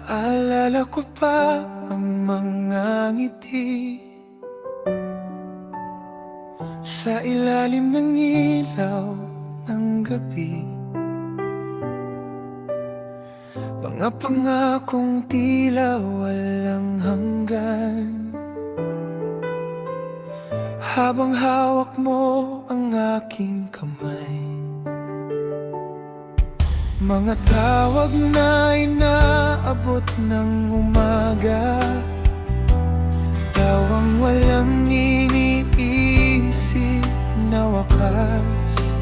Naalala ko pa ang mga ngiti sa ilalim ng ilaw ng gabi. Mga pangakong tila walang hanggan, habang hawak mo ang aking kamay. Mga tawag na inaabot ng umaga, tawang walang iniisip na wakas.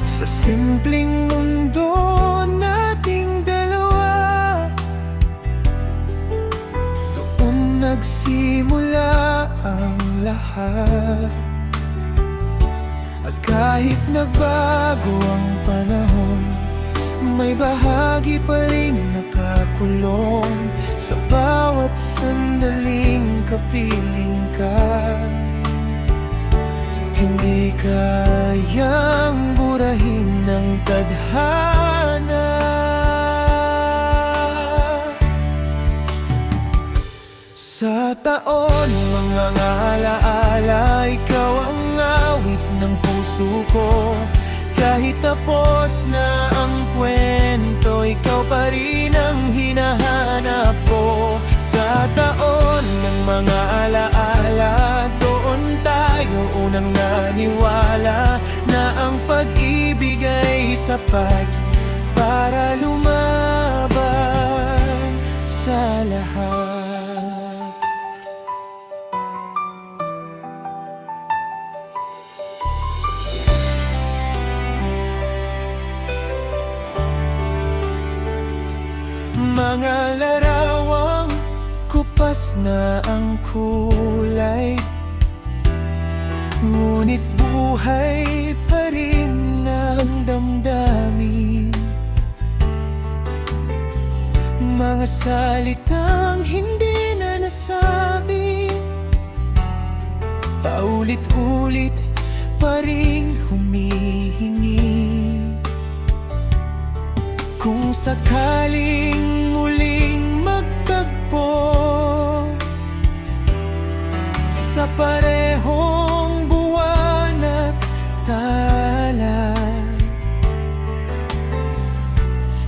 Sa simpleng mundo nating dalawa, doon nagsimula ang lahat. At kahit na bago ang panahon, may bahagi pa rin nakakulong sa bawat sandaling kapiling ka. Hindi kayang burahin ng tadhana. Sa taon, mga alaala, ikaw ang awit ng puso ko. Kahit tapos na ang kwento, ikaw pa rin ang hinahanap ko. Sa taon ng mga alaala, doon tayo unang naniwala na ang pag-ibig ay sapat para lumaban sa lahat. Mga larawang kupas na ang kulay, ngunit buhay pa rin ang damdamin. Mga salitang hindi na nasabi, paulit-ulit pa rin humihingi. Kung sakaling muling magtagpo sa parehong buwan at tala,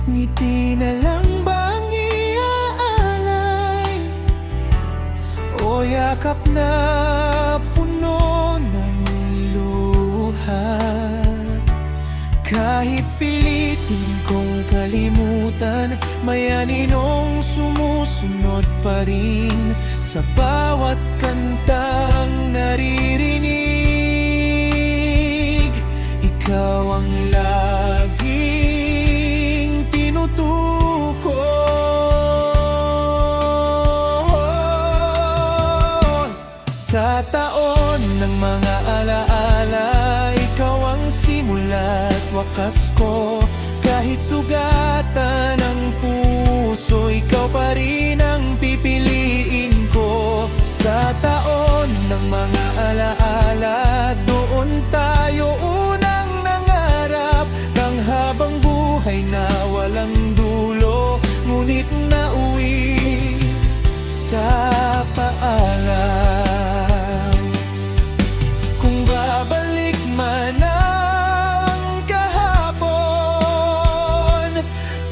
ngiti na lang ba ang iaalay, o yakap na puno ng luha? Kahit pilitin kong kalimutan, may aninong sumusunod pa rin sa bawat kantang naririnig. Ikaw ang laging tinutukoy. Sa taon ng mga alaala, ikaw ang simula at wakas ko. Kahit sugatan ng puso, ikaw pa rin ang pipiliin ko. Sa taon ng mga alaala, doon tayo unang nangarap ng habang buhay na walang dulo, ngunit nauwi sa paalam. Kung babalik man ang kahapon,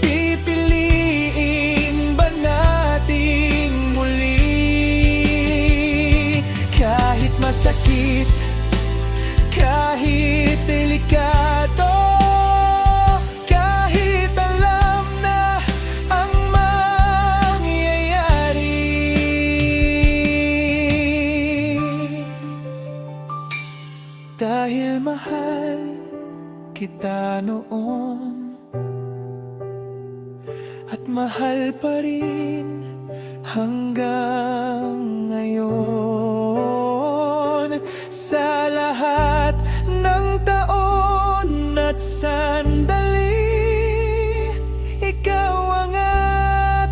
pipiliin ba nating muli? Kahit masakit, kahit delikado, kahit alam na ang mangyayari, dahil mahal kita noon at mahal pa rin hanggang ngayon. Sa lahat ng taon at sandali, ikaw ang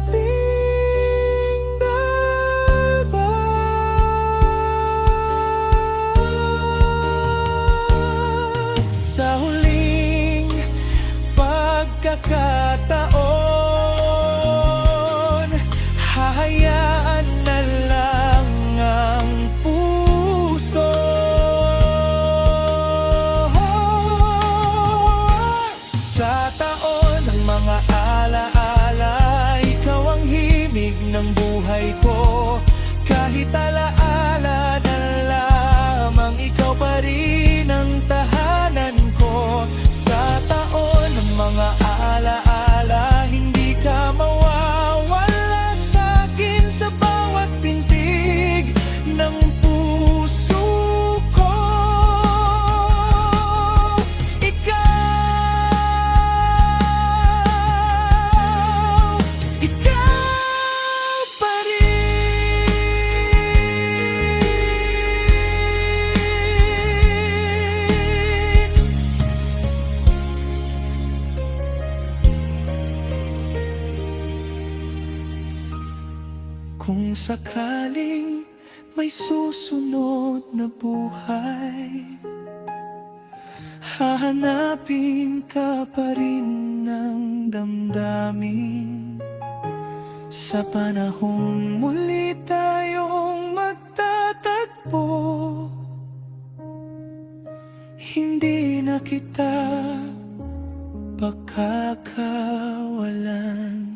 ating dalban. Sa huling pagkakataon, Kung sakaling may susunod na buhay, hahanapin ka pa rin ng damdamin. Sa panahong muli tayong magtatagpo, hindi na kita pagkakawalan.